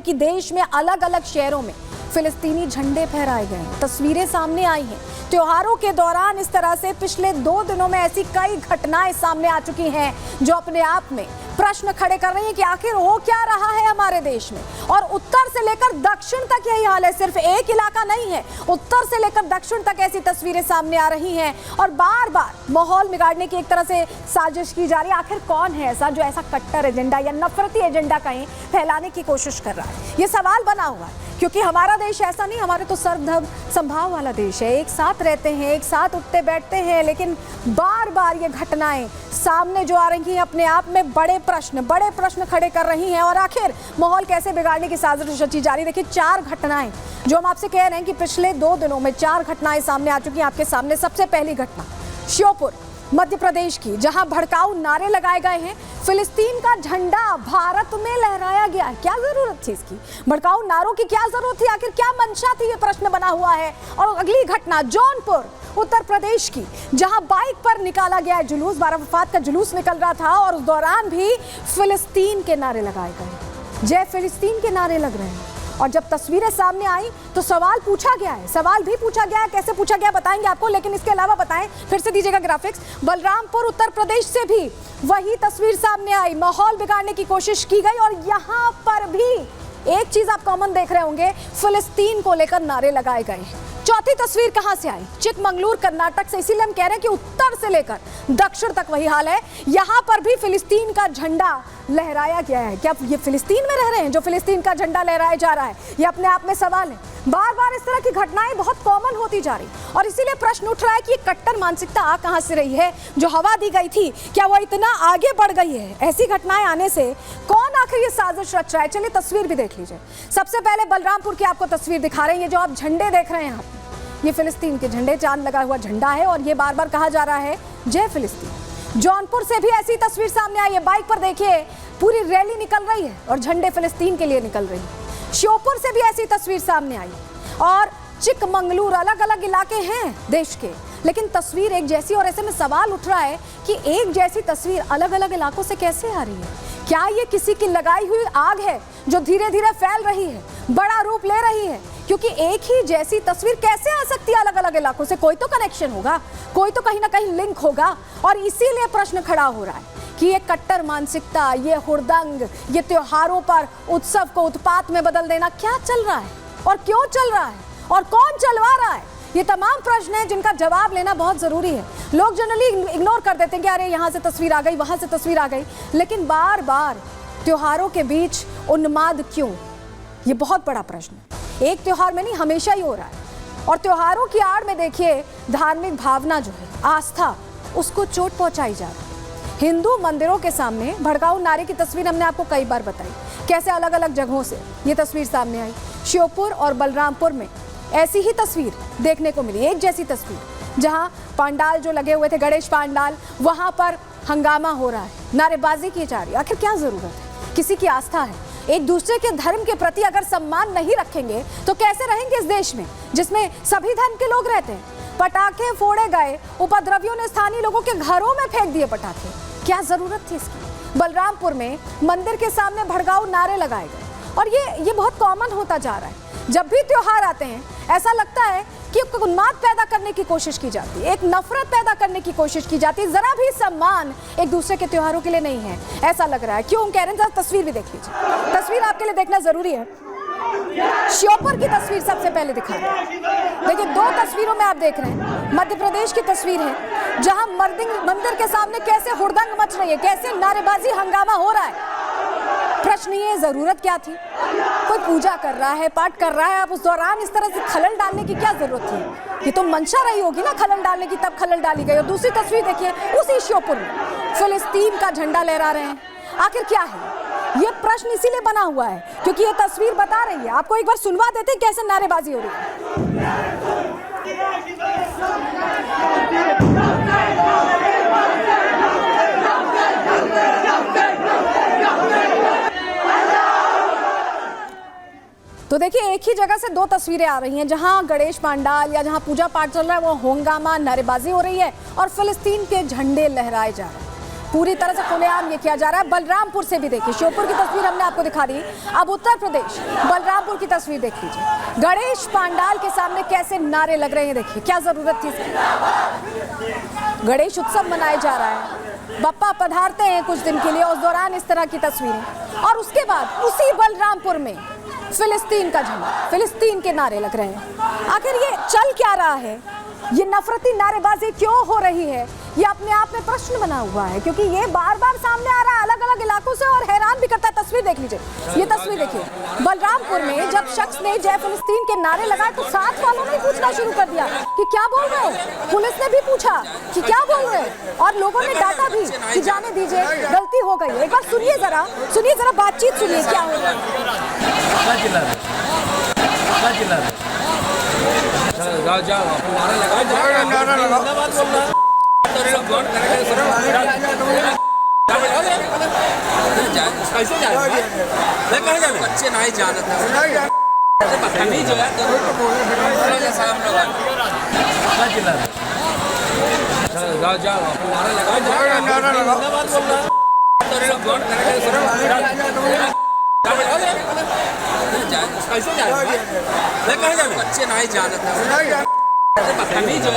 क्योंकि देश में अलग अलग शहरों में फिलिस्तीनी झंडे फहराए गए हैं। तस्वीरें सामने आई हैं। त्योहारों के दौरान इस तरह से पिछले 2 दिनों में ऐसी कई घटनाएं सामने आ चुकी हैं जो अपने आप में प्रश्न खड़े कर रही हैं कि आखिर हो क्या रहा है हमारे देश में। और उत्तर से लेकर दक्षिण तक यही हाल है, सिर्फ एक इलाका नहीं है, उत्तर से लेकर दक्षिण तक ऐसी तस्वीरें सामने आ रही हैं और बार बार माहौल बिगाड़ने की एक तरह से साजिश की जा रही है। आखिर कौन है ऐसा जो ऐसा कट्टर एजेंडा या नफरती एजेंडा कहीं फैलाने की कोशिश कर रहा है? ये सवाल बना हुआ है क्योंकि हमारा देश ऐसा नहीं, हमारे तो सर्वधर्म संभाव वाला देश है, एक साथ रहते हैं, एक साथ उठते बैठते हैं, लेकिन बार बार ये घटनाएं सामने जो आ रही हैं अपने आप में बड़े प्रश्न खड़े कर रही हैं। और आखिर माहौल कैसे बिगाड़ने की साजिश रची जा रही है? देखिए 4 घटनाएं जो हम आपसे कह रहे हैं कि पिछले 2 दिनों में 4 घटनाएं सामने आ चुकी हैं आपके सामने। सबसे पहली घटना श्योपुर मध्य प्रदेश की, जहां भड़काऊ नारे लगाए गए हैं, फिलिस्तीन का झंडा भारत में लहराया गया है। क्या जरूरत थी इसकी? भड़काऊ नारों की क्या जरूरत थी? आखिर क्या मंशा थी? ये प्रश्न बना हुआ है। और अगली घटना जौनपुर उत्तर प्रदेश की, जहां बाइक पर निकाला गया जुलूस, 12 वफात का जुलूस निकल रहा था और उस दौरान भी फिलिस्तीन के नारे लगाए गए, जय फिलिस्तीन के नारे लग रहे हैं। और जब तस्वीरें सामने आई तो सवाल पूछा गया है, सवाल भी पूछा गया है, कैसे पूछा गया बताएंगे आपको, लेकिन इसके अलावा बताएं, फिर से दीजिएगा ग्राफिक्स। बलरामपुर उत्तर प्रदेश से भी वही तस्वीर सामने आई, माहौल बिगाड़ने की कोशिश की गई और यहाँ पर भी एक चीज आप कॉमन देख रहे होंगे, फिलिस्तीन को लेकर नारे लगाए गए। चौथी तस्वीर कहां से आई? चिकमंगलुर कर्नाटक से। इसीलिए हम कह रहे हैं कि उत्तर से लेकर दक्षिण तक वही हाल है, यहां पर भी फिलिस्तीन का झंडा लहराया गया है। क्या ये फिलिस्तीन में रह रहे हैं जो फिलिस्तीन का झंडा लहराया जा रहा है? ये अपने आप में सवाल है। बार बार इस तरह की घटनाएं बहुत कॉमन होती जा रही और इसीलिए प्रश्न उठ रहा है कि ये कट्टर मानसिकता आ कहां से रही है? जो हवा दी गई थी क्या वो इतना आगे बढ़ गई है? ऐसी घटनाएं आने से कौन आखिर ये साजिश रच रहा है? चलिए तस्वीर भी देख लीजिए। सबसे पहले बलरामपुर की आपको तस्वीर दिखा रहे हैं। ये जो आप झंडे देख रहे हैं यहाँ, ये फिलिस्तीन के झंडे, चांद लगा हुआ झंडा है और ये बार बार कहा जा रहा है जय फिलिस्तीन। जौनपुर से भी ऐसी तस्वीर सामने आई है। बाइक पर देखिए पूरी रैली निकल रही है और झंडे फिलिस्तीन के लिए निकल रही है। श्योपुर से भी ऐसी तस्वीर सामने आई और चिकमंगलुर, अलग अलग इलाके हैं देश के, लेकिन तस्वीर एक जैसी। और ऐसे में सवाल उठ रहा है कि एक जैसी तस्वीर अलग अलग इलाकों से कैसे आ रही है? क्या ये किसी की लगाई हुई आग है जो धीरे धीरे फैल रही है, बड़ा रूप ले रही है? क्योंकि एक ही जैसी तस्वीर कैसे आ सकती है अलग अलग इलाकों से? कोई तो कनेक्शन होगा, कोई तो कहीं ना कहीं लिंक होगा। और इसीलिए प्रश्न खड़ा हो रहा है कि ये कट्टर मानसिकता, ये हुड़दंग, ये त्योहारों पर उत्सव को उत्पात में बदल देना क्या चल रहा है और क्यों चल रहा है और कौन चलवा रहा है? ये तमाम प्रश्न हैं जिनका जवाब लेना बहुत जरूरी है। लोग जनरली इग्नोर कर देते हैं कि अरे यहाँ से तस्वीर आ गई, वहां से तस्वीर आ गई, लेकिन बार बार त्योहारों के बीच उन्माद क्यों? ये बहुत बड़ा प्रश्न है। एक त्योहार में नहीं, हमेशा ही हो रहा है। और त्योहारों की आड़ में देखिए धार्मिक भावना जो है, आस्था, उसको चोट पहुंचाई जा रही है। हिंदू मंदिरों के सामने भड़काऊ नारे की तस्वीर हमने आपको कई बार बताई, कैसे अलग अलग जगहों से ये तस्वीर सामने आई। श्योपुर और बलरामपुर में ऐसी ही तस्वीर देखने को मिली, एक जैसी तस्वीर, जहां पंडाल जो लगे हुए थे, गणेश पंडाल, वहां पर हंगामा हो रहा है, नारेबाजी की जा रही है। आखिर क्या जरूरत है? किसी की आस्था है, एक दूसरे के धर्म के प्रति अगर सम्मान नहीं रखेंगे तो कैसे रहेंगे इस देश में जिसमें सभी धर्म के लोग रहते हैं? पटाखे फोड़े गए, उपद्रवियों ने स्थानीय लोगों के घरों में फेंक दिए पटाखे। क्या जरूरत थी इसकी? बलरामपुर में मंदिर के सामने भड़काऊ नारे लगाए गए और ये बहुत कॉमन होता जा रहा है। जब भी त्योहार आते हैं ऐसा लगता है कि उन्माद पैदा करने की कोशिश की जाती है, एक नफरत पैदा करने की कोशिश की जाती है, जरा भी सम्मान एक दूसरे के त्योहारों के लिए नहीं है, ऐसा लग रहा है। क्यों कह रहे हैं? तस्वीर भी देख लीजिए, तस्वीर आपके लिए देखना जरूरी है। श्योपुर की तस्वीर सबसे पहले दिखा रहे हैं। देखिए 2 तस्वीरों में आप देख रहे हैं, मध्य प्रदेश की तस्वीर है जहां मंदिर के सामने कैसे हुड़दंग मच रही है, कैसे नारेबाजी, हंगामा हो रहा है। प्रश्न ये, जरूरत क्या थी? कोई पूजा कर रहा है, पाठ कर रहा है, आप उस दौरान इस तरह से खलल डालने की क्या जरूरत थी? ये तो मंशा रही होगी ना खलल डालने की, तब खलल डाली गई। और दूसरी तस्वीर देखिए, उसी श्योपुर में फिलिस्तीन का झंडा लहरा रहे हैं। आखिर क्या है? ये प्रश्न इसीलिए बना हुआ है क्योंकि ये तस्वीर बता रही है। आपको एक बार सुनवा देते हैं कैसे नारेबाजी हो रही है। तो देखिए एक ही जगह से 2 तस्वीरें आ रही हैं, जहां गणेश पंडाल या जहां पूजा पाठ चल रहा है वो हंगामा, नारेबाजी हो रही है और फिलिस्तीन के झंडे लहराए जा रहे हैं। पूरी तरह से खुलेआम ये किया जा रहा है। बलरामपुर से भी देखिए, श्योपुर की तस्वीर हमने आपको दिखा दी, अब उत्तर प्रदेश बलरामपुर की तस्वीर देख लीजिए। गणेश पंडाल के सामने कैसे नारे लग रहे हैं, देखिए क्या जरूरत थी इसकी। गणेश उत्सव मनाया जा रहा है, बप्पा पधारते हैं कुछ दिन के लिए, उस दौरान इस तरह की तस्वीरें। और उसके बाद उसी बलरामपुर में फिलिस्तीन का झंडा, फिलिस्तीन के नारे लग रहे हैं। आखिर ये चल क्या रहा है, ये नफरती नारेबाजी क्यों हो रही है, ये अपने आप में प्रश्न बना हुआ है, क्योंकि ये बार बार सामने आ रहा है अलग अलग इलाकों से और हैरान भी करता है। तस्वीर देख लीजिए, ये तस्वीर देखिए, बलरामपुर में जब शख्स ने जय फिलिस्तीन के नारे लगाए तो साथ वालों ने पूछना शुरू कर दिया कि क्या बोल रहे हो। पुलिस ने भी पूछा कि क्या बोल रहे हैं और लोगों ने डांटा भी कि जाने दीजिए, गलती हो गई। एक बार सुनिए जरा बातचीत सुनिए क्या हो रहा है। बच्चे नहीं जानते बदतमीज हो बच्चे नहीं जानते बदतमीज हो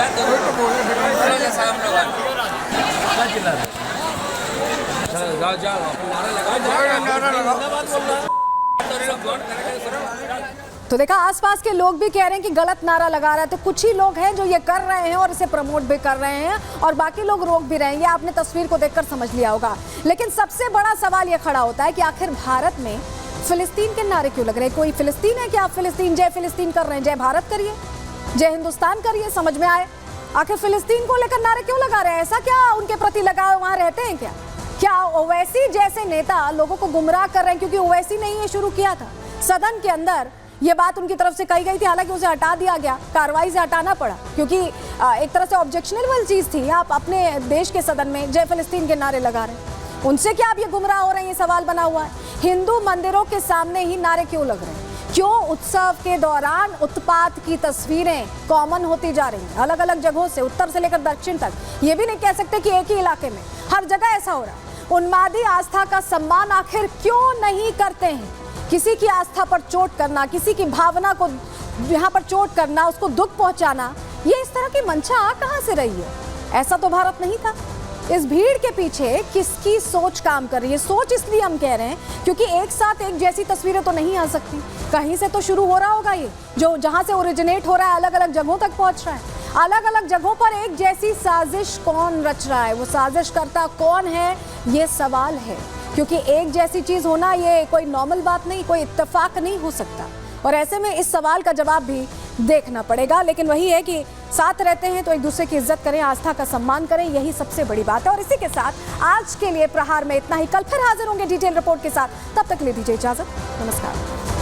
तो देखा, आसपास के लोग भी कह रहे हैं कि गलत नारा लगा रहा है, तो कुछ ही लोग हैं जो ये कर रहे हैं और इसे प्रमोट भी कर रहे हैं और बाकी लोग रोक भी रहे हैं। ये आपने तस्वीर को देखकर समझ लिया होगा। लेकिन सबसे बड़ा सवाल ये खड़ा होता है कि आखिर भारत में फिलिस्तीन के नारे क्यों लग रहे हैं? कोई फिलिस्तीन है क्या? आप फिलिस्तीन, जय फिलिस्तीन कर रहे हैं, जय भारत करिए, जय हिंदुस्तान करिए, समझ में आए। आखिर फिलिस्तीन को लेकर नारे क्यों लगा रहे हैं? ऐसा क्या उनके प्रति लगाव वहां रहते हैं क्या? क्या ओवैसी जैसे नेता लोगों को गुमराह कर रहे हैं? क्योंकि ओवैसी ने ये शुरू किया था, सदन के अंदर ये बात उनकी तरफ से कही गई थी, हालांकि उसे हटा दिया गया, कार्रवाई से हटाना पड़ा, क्योंकि एक तरह से ऑब्जेक्शनेबल चीज थी। आप अपने देश के सदन में जय फिलिस्तीन के नारे लगा रहे हैं, उनसे क्या आप ये गुमराह हो रहे हैं? ये सवाल बना हुआ है। हिंदू मंदिरों के सामने ही नारे क्यों लग रहे हैं? क्यों उत्सव के दौरान उत्पात की तस्वीरें कॉमन होती जा रही हैं अलग अलग जगहों से, उत्तर से लेकर दक्षिण तक? ये भी नहीं कह सकते कि एक ही इलाके में, हर जगह ऐसा हो रहा है। उन्मादी आस्था का सम्मान आखिर क्यों नहीं करते हैं? किसी की आस्था पर चोट करना, किसी की भावना को यहाँ पर चोट करना, उसको दुख पहुंचाना, ये इस तरह की मंशा कहाँ से रही है? ऐसा तो भारत नहीं था। इस भीड़ के पीछे किसकी सोच काम कर रही है? सोच इसलिए हम कह रहे हैं क्योंकि एक साथ एक जैसी तस्वीरें तो नहीं आ सकती, कहीं से तो शुरू हो रहा होगा। ये जो जहाँ से ओरिजिनेट हो रहा है अलग अलग जगहों तक पहुँच रहा है। अलग अलग जगहों पर एक जैसी साजिश कौन रच रहा है? वो साजिश करता कौन है, ये सवाल है। क्योंकि एक जैसी चीज होना ये कोई नॉर्मल बात नहीं, कोई इत्तेफाक नहीं हो सकता। और ऐसे में इस सवाल का जवाब भी देखना पड़ेगा। लेकिन वही है कि साथ रहते हैं तो एक दूसरे की इज्जत करें, आस्था का सम्मान करें, यही सबसे बड़ी बात है। और इसी के साथ आज के लिए प्रहार में इतना ही। कल फिर हाजिर होंगे डिटेल रिपोर्ट के साथ, तब तक ले दीजिए इजाजत। नमस्कार।